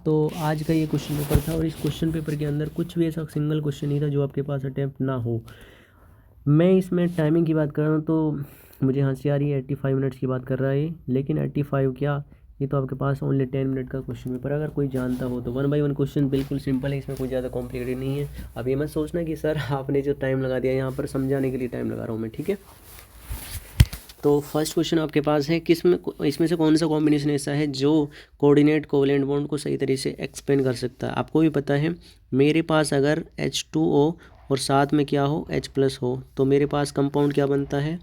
तो आज का ये क्वेश्चन पेपर था और इस क्वेश्चन पेपर के अंदर कुछ भी ऐसा सिंगल क्वेश्चन नहीं था जो आपके पास अटैम्प्ट ना हो। मैं इसमें टाइमिंग की बात कर रहा हूँ तो मुझे हंसी आ रही है, 85 मिनट्स की बात कर रहा है, लेकिन 85 क्या, ये तो आपके पास ओनली 10 मिनट का क्वेश्चन पेपर। अगर कोई जानता हो तो 1 बाय 1 क्वेश्चन बिल्कुल सिंपल है, इसमें कोई ज़्यादा कॉम्प्लिकेटेड नहीं है। अब ये मत सोचना कि सर आपने जो टाइम लगा दिया, यहाँ पर समझाने के लिए टाइम लगा रहा हूँ मैं, ठीक है। तो फर्स्ट क्वेश्चन आपके पास है कि इसमें से कौन सा कॉम्बिनेशन ऐसा है जो कोऑर्डिनेट कोवैलेंट बॉन्ड को सही तरीके से एक्सप्लेन कर सकता है। आपको भी पता है, मेरे पास अगर H2O और साथ में क्या हो H+ हो तो मेरे पास कंपाउंड क्या बनता है,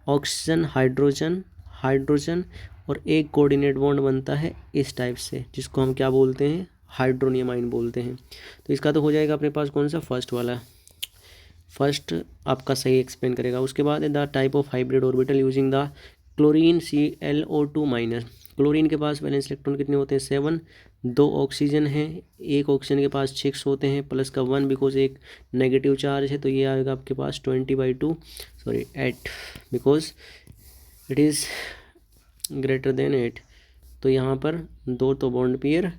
ऑक्सीजन हाइड्रोजन हाइड्रोजन, और एक कोऑर्डिनेट बॉन्ड बनता है इस टाइप से, जिसको हम क्या बोलते हैं, हाइड्रोनियम आयन बोलते हैं। तो इसका तो हो जाएगा अपने पास कौन सा, फर्स्ट वाला, फर्स्ट आपका सही एक्सप्लेन करेगा। उसके बाद है the type of hybrid orbital using the chlorine ClO2-। Chlorine के पास वैलेंस इलेक्ट्रॉन कितने होते हैं, 7, 2 ऑक्सीजन है, एक ऑक्सीजन के पास 6 होते हैं, प्लस का 1 बिकॉज एक नेगेटिव चार्ज है, तो ये आएगा आपके पास 20/2, sorry 8 because it is greater than 8। तो यहाँ पर 2 तो बॉन्ड पेयर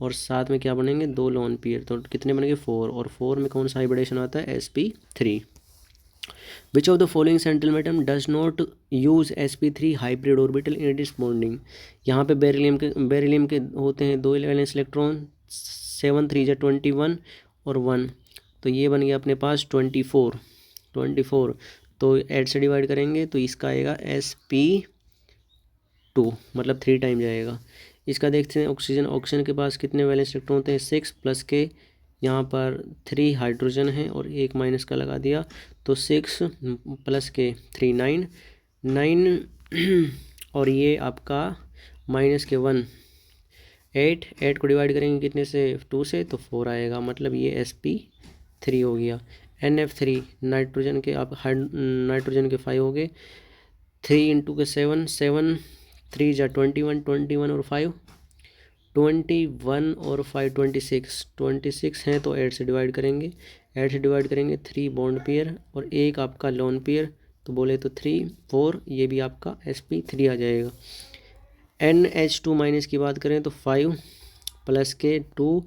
और साथ में क्या बनेंगे, 2 लोन पेयर, तो कितने बनेंगे 4, और 4 में कौन सा हाइब्रिडेशन आता है, sp3। Which of the following central does not use sp3 hybrid orbital in its bonding. यहाँ पे बेरिलियम के होते हैं 2 वैलेंस इलेक्ट्रॉन, 7 3 जा 21 और 1, तो ये बन गया अपने पास 24। तो 8 से डिवाइड करेंगे तो इसका आएगा sp2, मतलब 3 टाइम जाएगा। इसका देखते हैं ऑक्सीजन के पास कितने वैलेंस इलेक्ट्रॉन होते हैं, 6 प्लस के यहाँ पर 3 हाइड्रोजन है और एक माइनस का लगा दिया, तो 6 प्लस के 3 9 और ये आपका माइनस के 1 8 को डिवाइड करेंगे कितने से, 2 से, तो 4 आएगा, मतलब ये sp3 हो गया। NF3 नाइट्रोजन के आप नाइट्रोजन के 5 हो गए, 3 × 7 7 3 जा 21 और 5 21 और 5 26 हैं, तो 8 से डिवाइड करेंगे 3 बॉन्ड पेयर और एक आपका लोन पेयर, तो बोले तो 3 4, ये भी आपका sp3 आ जाएगा। NH2- की बात करें तो 5 प्लस के 2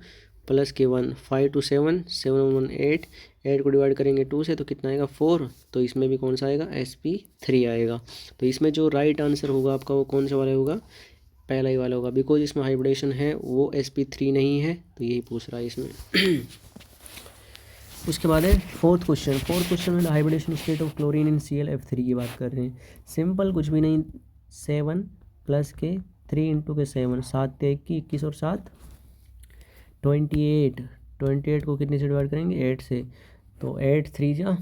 प्लस के 1, 5 2 7 7 1 8 को डिवाइड करेंगे 2 से, तो कितना आएगा 4, तो इसमें भी कौन सा आएगा, sp3 आएगा। तो इसमें जो राइट आंसर होगा आपका वो कौन सा वाला होगा, पहला ही वाला होगा, बिकॉज इसमें हाइब्रिडेशन है वो sp3 नहीं है, तो यही पूछ रहा है इसमें। उसके बाद है फोर्थ क्वेश्चन में hybridization state of chlorine in ClF3 की बात कर रहे हैं। सिंपल, कुछ भी नहीं, 7 प्लस के 3 × 7, 7 × 21 और 7 28 को कितने से डिवाइड करेंगे, 8 से, तो 8 3 जा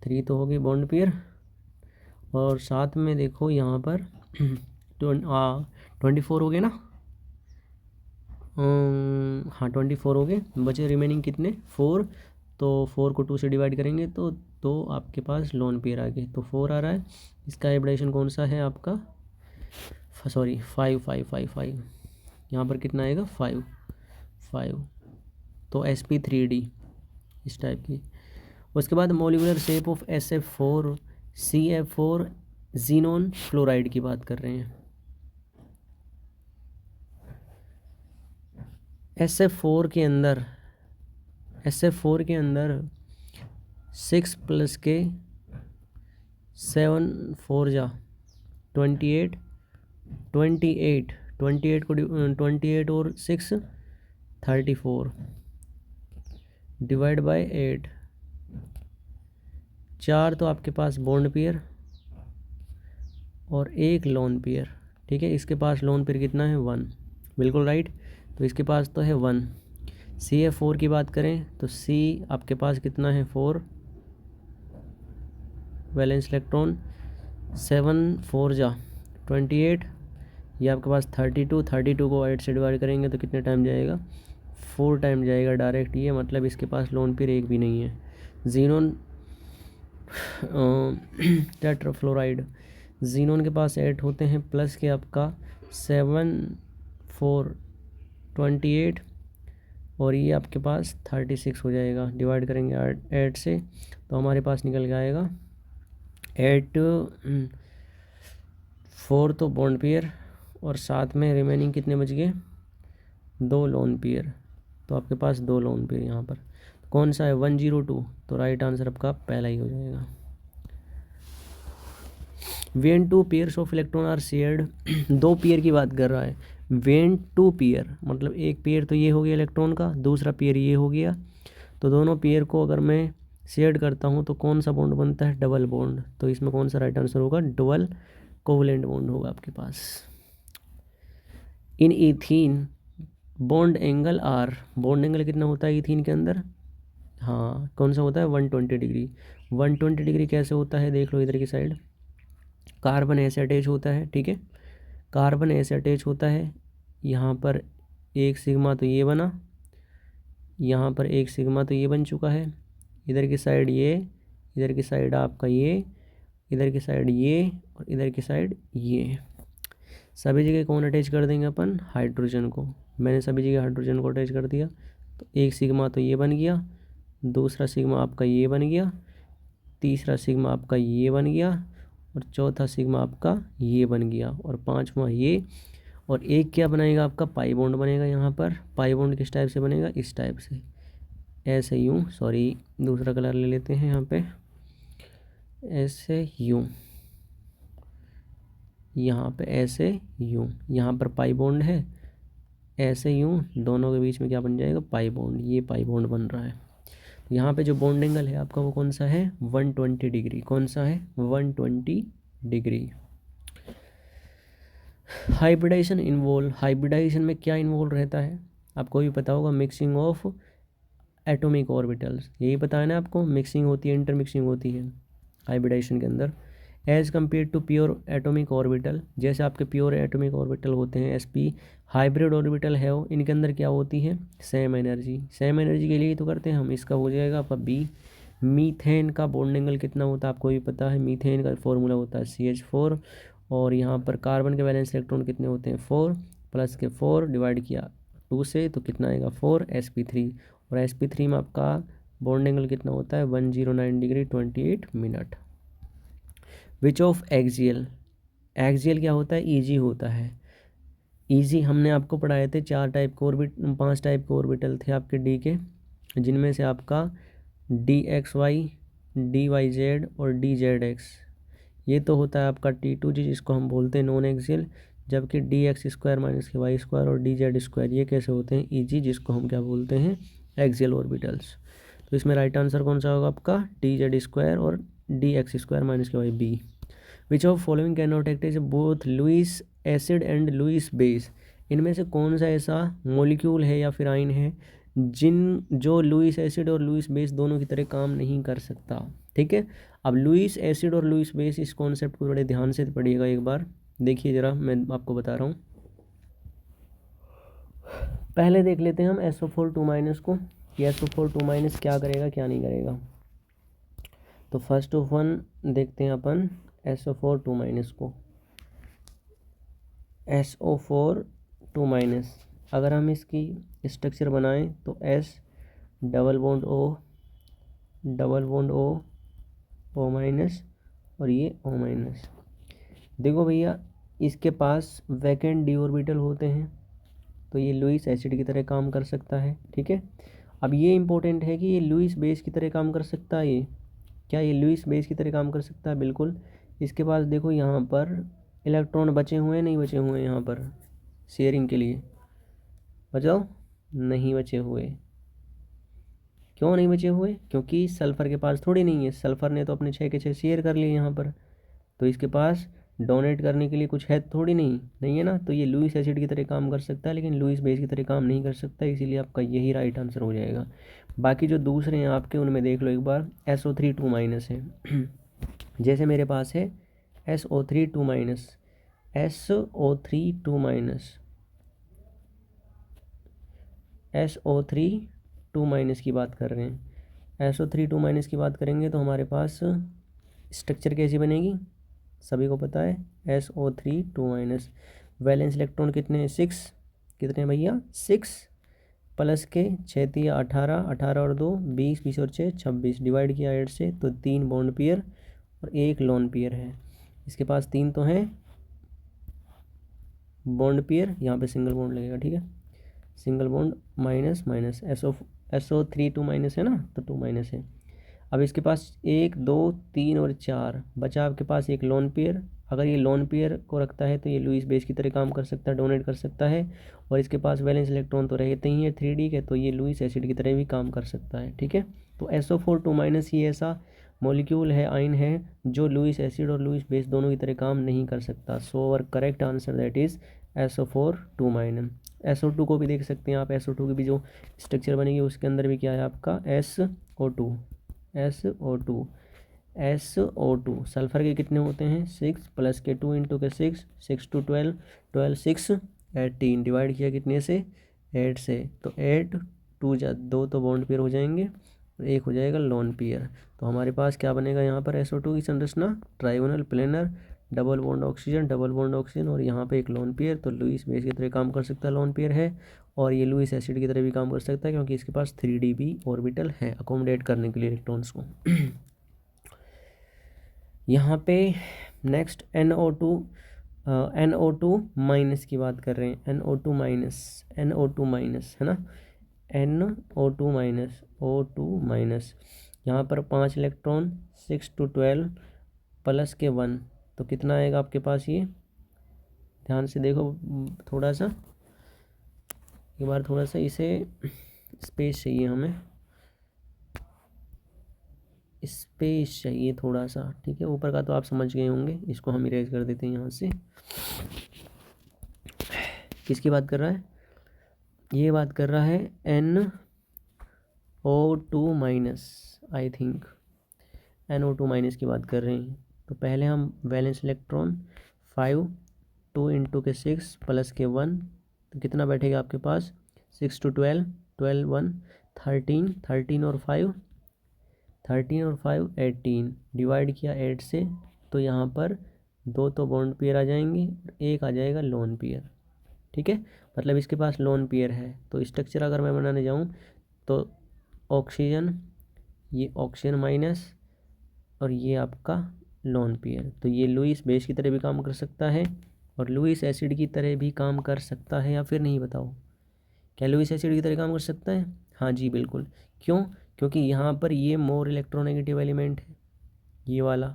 3 तो होगी बॉन्ड पेयर, और साथ में देखो यहाँ पर 24 हो गए ना, हाँ 24 हो गए, बचे रिमेनिंग कितने 4, तो 4 को 2 से डिवाइड करेंगे तो आपके पास लोन पेयर आ गए, तो 4 आ रहा है। इसका हाइब्रिडेशन कौन सा है आपका, सॉरी 5 यहाँ पर कितना आएगा 5, तो sp3d इस टाइप की। उसके बाद molecular shape of SF4 CF4 xenon fluoride की बात कर रहे हैं। SF4 के अंदर 6 प्लस के 7 4 जा 28 को 28 और 6 34 डिवाइड बाय 8, 4 तो आपके पास बॉन्ड पेयर और एक लोन पेयर, ठीक है। इसके पास लोन पेयर कितना है, 1, बिल्कुल राइट, तो इसके पास तो है 1। CF4 की बात करें तो C आपके पास कितना है, 4 वैलेंस इलेक्ट्रॉन, 7 4 जा 28, ये आपके पास 32 को 8 से डिवाइड करेंगे तो कितने टाइम जाएगा, 4 टाइम जाएगा डायरेक्ट, ये मतलब इसके पास लोन पेयर एक भी नहीं है। जीनोन टेट्राफ्लोराइड, जीनोन के पास 8 होते हैं, प्लस के आपका 7 4 28 और ये आपके पास 36 हो जाएगा, डिवाइड करेंगे 8 से, तो हमारे पास निकल के आएगा 8 4 तो बॉन्ड पेयर और साथ में रिमेनिंग कितने बच गए 2 लोन पेयर, तो आपके पास 2 लोन पेयर यहाँ पर कौन सा है 102, तो राइट आंसर आपका पहला ही हो जाएगा। When two pairs of electron are shared, 2 pair की बात कर रहा है। वेन टू पेयर मतलब एक पेयर तो ये हो गया इलेक्ट्रॉन का, दूसरा पेयर ये हो गया, तो दोनों पेयर को अगर मैं शेयर करता हूँ तो कौन सा बॉन्ड बनता है, डबल बॉन्ड। तो इसमें कौन सा राइट आंसर होगा, डबल कोवलेंट बॉन्ड होगा आपके पास। In ethene bond angle are, bond angle कितना होता है इथीन के अंदर, हाँ कौन सा होता है 120 डिग्री। 120 डिग्री कैसे होता है देख लो इधर की साइड, कार्बन ऐसे अटैच होता है, ठीक है, कार्बन ऐसे अटैच होता है, यहाँ पर एक सिग्मा तो ये बना, यहाँ पर एक सिग्मा तो ये बन चुका है, इधर की साइड ये, इधर की साइड आपका ये, इधर की साइड ये और इधर की साइड ये, सभी जगह कौन अटैच कर देंगे अपन, हाइड्रोजन को। मैंने सभी जगह हाइड्रोजन को अटैच कर दिया, तो एक सिग्मा तो ये बन गया, दूसरा सिग्मा आपका ये बन गया, तीसरा सिग्मा आपका ये बन गया और चौथा सिग्मा आपका ये बन गया और पांचवा ये, और एक क्या बनाएगा आपका पाई बॉन्ड बनेगा। यहाँ पर पाई बॉन्ड किस टाइप से बनेगा, इस टाइप से, ऐसे यूँ, सॉरी दूसरा कलर ले लेते हैं यहाँ पे, ऐसे यूँ, यहाँ पे ऐसे यूँ, यहाँ पर पाई बॉन्ड है, ऐसे यूँ, दोनों के बीच में क्या बन जाएगा, पाई बॉन्ड, ये पाई बॉन्ड बन रहा है। तो यहाँ पे जो बॉन्ड एंगल है आपका वो कौन सा है 120 डिग्री, कौन सा है 120 डिग्री। हाइब्रिडाइजेशन इन्वॉल्व, हाइब्रिडाइजेशन में क्या इन्वॉल्व रहता है आपको भी पता होगा, मिक्सिंग ऑफ एटॉमिक ऑर्बिटल्स, यही पता है ना आपको, मिक्सिंग होती है, इंटरमिक्सिंग होती है हाइब्रिडाइजेशन के अंदर। As compare to pure atomic orbital, जैसे आपके प्योर एटॉमिक ऑर्बिटल होते हैं sp, हाइब्रिड ऑर्बिटल है वो, इनके अंदर क्या होती है सेम एनर्जी, सेम एनर्जी के लिए तो करते हैं हम, इसका हो जाएगा आपका बी। मीथेन का बॉन्ड एंगल कितना होता है आपको भी पता है, मीथेन का फॉर्मूला होता है CH4, और यहाँ पर कार्बन के वैलेंस इलेक्ट्रॉन कितने होते हैं 4, प्लस के 4 डिवाइड किया 2 से तो कितना आएगा 4 sp3, और sp3 में आपका बॉन्ड एंगल कितना होता है 109 degree 28 minute. Which of axial, axial क्या होता है ईजी होता है, ईजी हमने आपको पढ़ाए थे 4 टाइप के ऑर्बिट, 5 टाइप के ऑर्बिटल थे आपके डी के, जिनमें से आपका DXY, DYZ और DZX, ये तो होता है आपका T2G जिसको हम बोलते हैं नॉन एक्सियल, जबकि DX² माइनस के Y² और DZ² ये कैसे होते हैं ईजी, जिसको हम क्या बोलते हैं एक्सियल ऑर्बिटल्स। तो इसमें राइट आंसर कौन सा होगा आपका DZ² और DX² माइनस के Y B। Which of following can not act as both Lewis acid and Lewis base, इनमें से कौन सा ऐसा मॉलिक्यूल है या फिर आयन है जो लुईस एसिड और लुईस बेस दोनों की तरह काम नहीं कर सकता, ठीक है। अब लुईस एसिड और लुईस बेस, इस कॉन्सेप्ट को बड़े ध्यान से पढ़िएगा एक बार, देखिए ज़रा मैं आपको बता रहा हूँ। पहले देख लेते हैं हम SO4 2- को, कि SO4 2- क्या करेगा क्या नहीं करेगा। तो फर्स्ट ऑफ वन देखते हैं अपन SO4 2- को, SO4 2-, अगर हम इसकी स्ट्रक्चर बनाएं तो S double bond O, double bond O, O- और ये O-। देखो भैया इसके पास वैकेंट डी ऑर्बिटल होते हैं, तो ये लुईस एसिड की तरह काम कर सकता है, ठीक है। अब ये इंपॉर्टेंट है कि ये लुईस बेस की तरह काम कर सकता है, ये क्या ये लुईस बेस की तरह काम कर सकता है, बिल्कुल। इसके पास देखो यहाँ पर इलेक्ट्रॉन बचे हुए हैं नहीं बचे हुए हैं, यहाँ पर शेयरिंग के लिए बचाओ, नहीं बचे हुए। क्यों नहीं बचे हुए, क्योंकि सल्फ़र के पास थोड़ी नहीं है, सल्फ़र ने तो अपने 6 के 6 शेयर कर लिए यहाँ पर, तो इसके पास डोनेट करने के लिए कुछ है थोड़ी नहीं है ना। तो ये लुईस एसिड की तरह काम कर सकता है लेकिन लुईस बेस की तरह काम नहीं कर सकता, इसीलिए आपका यही राइट आंसर हो जाएगा। बाकी जो दूसरे हैं आपके उनमें देख लो एक बार, SO3 2- है जैसे मेरे पास है SO3 2-, SO3 2- की बात कर रहे हैं। SO3 2- की बात करेंगे तो हमारे पास स्ट्रक्चर कैसी बनेगी, सभी को पता है SO3 2-। वैलेंस इलेक्ट्रॉन कितने हैं 6, कितने भैया 6, प्लस के 6 या 18, 18 और 2 20, 20 और 6 26, डिवाइड किया 8 से तो 3 बॉन्ड पेयर और 1 लोन पेयर है। इसके पास 3 तो हैं बॉन्ड पेयर, यहाँ पे सिंगल बॉन्ड लगेगा, ठीक है। Single bond minus minus, SO3 2 minus है ना, तो 2 माइनस है। अब इसके पास 1 2 3 और 4 बचा आपके पास एक लोन पेयर। अगर ये लोन पेयर को रखता है तो ये लुईस बेस की तरह काम कर सकता है, डोनेट कर सकता है। और इसके पास वैलेंस इलेक्ट्रॉन तो रहते ही है 3D के, तो ये लुईस एसिड की तरह भी काम कर सकता है। ठीक है, तो SO4 2 माइनस ही ऐसा मॉलिक्यूल है, आयन है, जो लुईस एसिड और लुईस बेस दोनों की तरह काम नहीं कर सकता। So our correct answer that is SO4 2 minus. SO2 को भी देख सकते हैं आप, SO2 की भी जो स्ट्रक्चर बनेगी उसके अंदर भी क्या है आपका SO2। सल्फर के कितने होते हैं 6 प्लस के 2 इंटू के 6, 6 2 12, 12 6 18, डिवाइड किया कितने से 8 से, तो 8 2 2 तो बॉन्ड पेयर हो जाएंगे, एक हो जाएगा लोन पेयर। तो हमारे पास क्या बनेगा यहाँ पर SO2 की संरचना trigonal planar, double bond oxygen और यहाँ पे एक लोन पेयर। तो लुईस बेस की तरह काम कर सकता है, लोन पेयर है, और ये लुईस एसिड की तरह भी काम कर सकता है क्योंकि इसके पास 3D भी ऑर्बिटल है अकोमोडेट करने के लिए इलेक्ट्रॉन्स को। यहाँ पे नेक्स्ट NO2 माइनस की बात कर रहे हैं, NO2 माइनस है ना, O2 माइनस। यहाँ पर 5 इलेक्ट्रॉन 6 to 12 प्लस के 1, तो कितना आएगा आपके पास, ये ध्यान से देखो थोड़ा सा, एक बार थोड़ा सा इसे स्पेस चाहिए, हमें स्पेस चाहिए थोड़ा सा। ठीक है, ऊपर का तो आप समझ गए होंगे, इसको हम इरेज कर देते हैं यहाँ से। किसकी बात कर रहा है, ये बात कर रहा है NO2 minus, I think NO2 minus की बात कर रहे हैं। तो पहले हम वैलेंस इलेक्ट्रॉन 5 2 इंटू के 6 प्लस के 1, तो कितना बैठेगा आपके पास 6 to 12, 12 1 13, 13 और 5 18, डिवाइड किया 8 से, तो यहाँ पर 2 तो बॉन्ड पेयर आ जाएंगे, एक आ जाएगा लोन पेयर। ठीक है, मतलब इसके पास लोन पेयर है। तो स्ट्रक्चर अगर मैं बनाने जाऊँ तो ऑक्सीजन, ये ऑक्सीजन माइनस और ये आपका लोन पेयर, तो ये लुईस बेस की तरह भी काम कर सकता है और लुईस एसिड की तरह भी काम कर सकता है, या फिर नहीं बताओ, क्या लुईस एसिड की तरह काम कर सकता है? हाँ जी बिल्कुल। क्यों? क्योंकि यहाँ पर ये मोर इलेक्ट्रोनेगेटिव एलिमेंट है, ये वाला,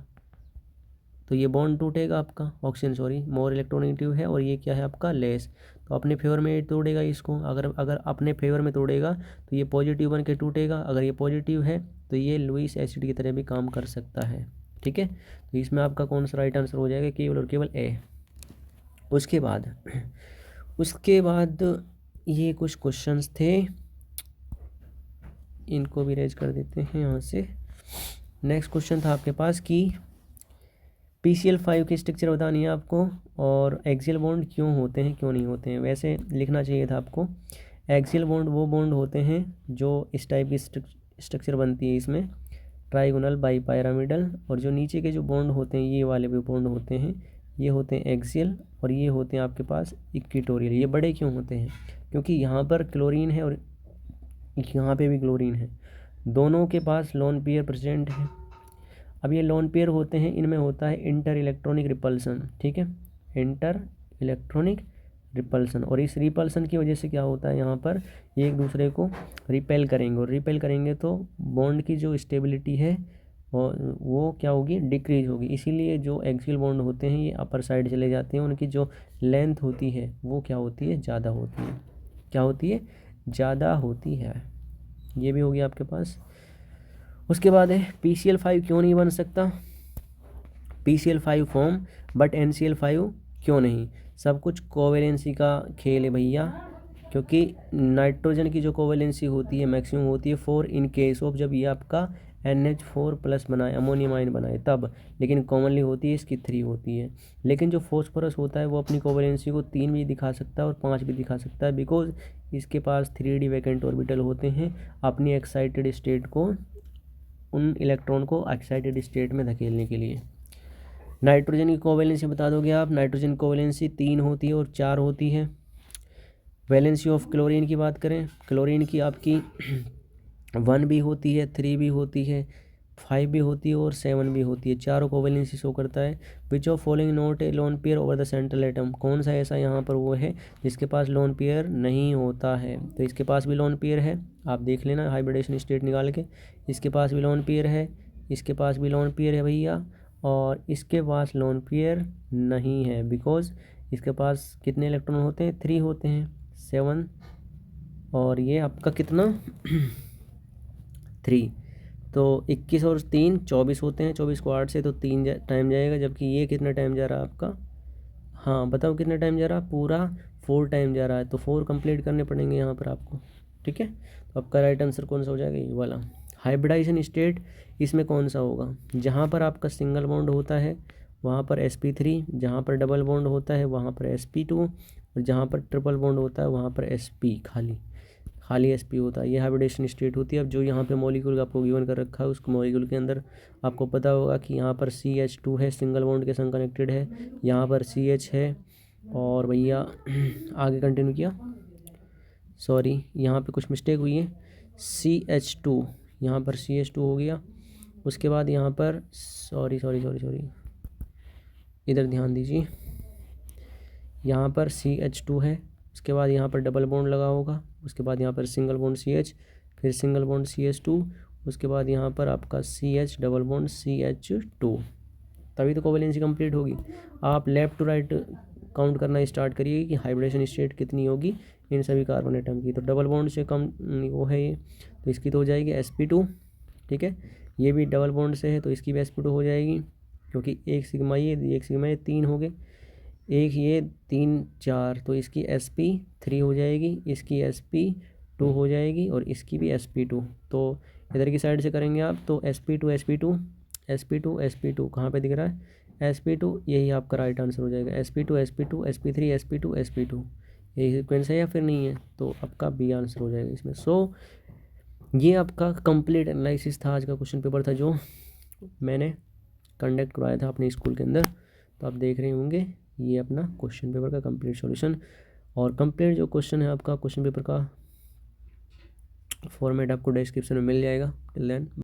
तो ये बॉन्ड टूटेगा आपका, ऑक्सीजन मोर इलेक्ट्रोनेगेटिव है, और ये क्या है आपका लेस, तो अपने फेवर में तोड़ेगा इसको। अगर अपने फेवर में तोड़ेगा तो ये पॉजिटिव बन के टूटेगा, अगर ये पॉजिटिव है तो ये लुईस एसिड की तरह भी काम कर सकता है। ठीक है, तो इसमें आपका कौन सा राइट आंसर हो जाएगा, केवल और केवल ए। उसके बाद ये कुछ क्वेश्चंस थे, इनको भी रेज कर देते हैं यहाँ से। नेक्स्ट क्वेश्चन था आपके पास कि PCl5 की स्ट्रक्चर बतानी है आपको, और एक्सियल बॉन्ड क्यों होते हैं क्यों नहीं होते हैं। वैसे लिखना चाहिए था आपको, एक्सियल बॉन्ड वो बॉन्ड होते हैं जो इस टाइप की स्ट्रक्चर बनती है इसमें, ट्राइगोनल बाईपायरामिडल, और जो नीचे के जो बॉन्ड होते हैं ये वाले भी बॉन्ड होते हैं, ये होते हैं एक्सियल, और ये होते हैं आपके पास इक्वेटोरियल। ये बड़े क्यों होते हैं, क्योंकि यहाँ पर क्लोरीन है और यहाँ पे भी क्लोरीन है, दोनों के पास लोन पेयर प्रेजेंट है। अब ये लोन पेयर होते हैं, इनमें होता है इंटर इलेक्ट्रॉनिक रिपल्सन। ठीक है, इंटर इलेक्ट्रॉनिक रिपल्सन, और इस रिपल्सन की वजह से क्या होता है, यहाँ पर ये एक दूसरे को रिपेल करेंगे, और रिपेल करेंगे तो बॉन्ड की जो स्टेबिलिटी है वो क्या होगी, डिक्रीज होगी। इसीलिए जो एक्सियल बॉन्ड होते हैं ये अपर साइड चले जाते हैं, उनकी जो लेंथ होती है वो क्या होती है, ज़्यादा होती है। क्या होती है, ज़्यादा होती है। ये भी हो गया आपके पास। उसके बाद है PCl5 क्यों नहीं बन सकता, PCl5 फॉर्म बट NCl5 क्यों नहीं। सब कुछ कोवेलेंसी का खेल है भैया, क्योंकि नाइट्रोजन की जो कोवेलेंसी होती है मैक्सिमम होती है 4 इन केस ऑफ, जब ये आपका NH4+ बनाए, अमोनियम आयन बनाए तब, लेकिन कॉमनली होती है इसकी 3 होती है। लेकिन जो फॉस्फोरस होता है वो अपनी कोवेलेंसी को 3 भी दिखा सकता है और 5 भी दिखा सकता है, बिकॉज इसके पास 3D वैकेंट ऑर्बिटल होते हैं अपनी एक्साइटेड स्टेट को, उन इलेक्ट्रॉन को एक्साइटेड स्टेट में धकेलने के लिए। नाइट्रोजन की कोवेलेंसी बता दोगे आप, नाइट्रोजन कोवेलेंसी 3 होती है और 4 होती है। वैलेंसी ऑफ क्लोरीन की बात करें, क्लोरीन की आपकी 1 भी होती है, 3 भी होती है, 5 भी होती है और 7 भी होती है, चारों कोवेलेंसी शो करता है। विच of following not a lone pair over the central atom, कौन सा ऐसा यहाँ पर वो है जिसके पास लोन पेयर नहीं होता है। तो इसके पास भी लोन पेयर है, आप देख लेना हाइब्रिडेशन स्टेट निकाल के, इसके पास भी लोन पेयर है, इसके पास भी लोन पेयर है भैया, और इसके पास लोन पेयर नहीं है, बिकॉज इसके पास कितने इलेक्ट्रॉन होते हैं, 3 होते हैं, 7, और ये आपका कितना 3, तो 21 और 3 24 होते हैं, 24 को 8 से तो 3 टाइम जाएगा, जबकि ये कितना टाइम जा रहा है आपका, हाँ बताओ कितना टाइम जा रहा है, पूरा 4 टाइम जा रहा है, तो 4 कंप्लीट करने पड़ेंगे यहाँ पर आपको, ठीक है। तो आपका राइट आंसर कौन सा हो जाएगा, ये वाला। हाइब्रिडाइजेशन स्टेट इसमें कौन सा होगा, जहाँ पर आपका सिंगल बॉन्ड होता है वहाँ पर sp3, जहाँ पर डबल बॉन्ड होता है वहाँ पर sp2, और जहाँ पर ट्रिपल बॉन्ड होता है वहाँ पर sp खाली sp होता है, ये हाइब्रिडेशन स्टेट होती है। अब जो यहाँ पे मॉलिक्यूल आपको गिवन कर रखा है उस मॉलिक्यूल के अंदर आपको पता होगा कि यहाँ पर CH2 है, सिंगल बॉन्ड के संग कनेक्टेड है, यहाँ पर CH है, और भैया आगे कंटिन्यू किया, सॉरी यहाँ पे कुछ मिस्टेक हुई है, CH2, यहाँ पर CH2 हो गया, उसके बाद यहाँ पर सॉरी इधर ध्यान दीजिए, यहाँ पर CH2 है, उसके बाद यहाँ पर डबल बॉन्ड लगा होगा, उसके बाद यहाँ पर सिंगल बॉन्ड CH, फिर सिंगल बॉन्ड CH2, उसके बाद यहाँ पर आपका CH डबल बॉन्ड CH2, तभी तो कोवेलेंसी कंप्लीट होगी। आप लेफ़्ट टू राइट काउंट करना स्टार्ट करिए कि हाइब्रिडेशन स्टेट कितनी होगी इन सभी कार्बन एटम की। तो डबल बॉन्ड से कम वो है ये, तो इसकी तो हो जाएगी sp2, ठीक है। ये भी डबल बॉन्ड से है तो इसकी भी sp2 हो जाएगी, क्योंकि एक सिग्मा ये एक सिग्मा ये 3 हो गए, एक ये 3 4, तो इसकी sp3 हो जाएगी, इसकी sp2 हो जाएगी, और इसकी भी sp2। तो इधर की साइड से करेंगे आप तो sp2 कहाँ पे दिख रहा है, sp2, यही आपका राइट आंसर हो जाएगा, sp2 sp3 sp2 यही सीक्वेंस है या फिर नहीं है, तो आपका बी आंसर हो जाएगा इसमें। सो ये आपका कंप्लीट एनालिसिस था, आज का क्वेश्चन पेपर था जो मैंने कंडक्ट करवाया था अपने स्कूल के अंदर। तो आप देख रहे होंगे ये अपना क्वेश्चन पेपर का कंप्लीट सॉल्यूशन, और कंप्लीट जो क्वेश्चन है आपका क्वेश्चन पेपर का फॉर्मेट आपको डिस्क्रिप्शन में मिल जाएगा। Till then.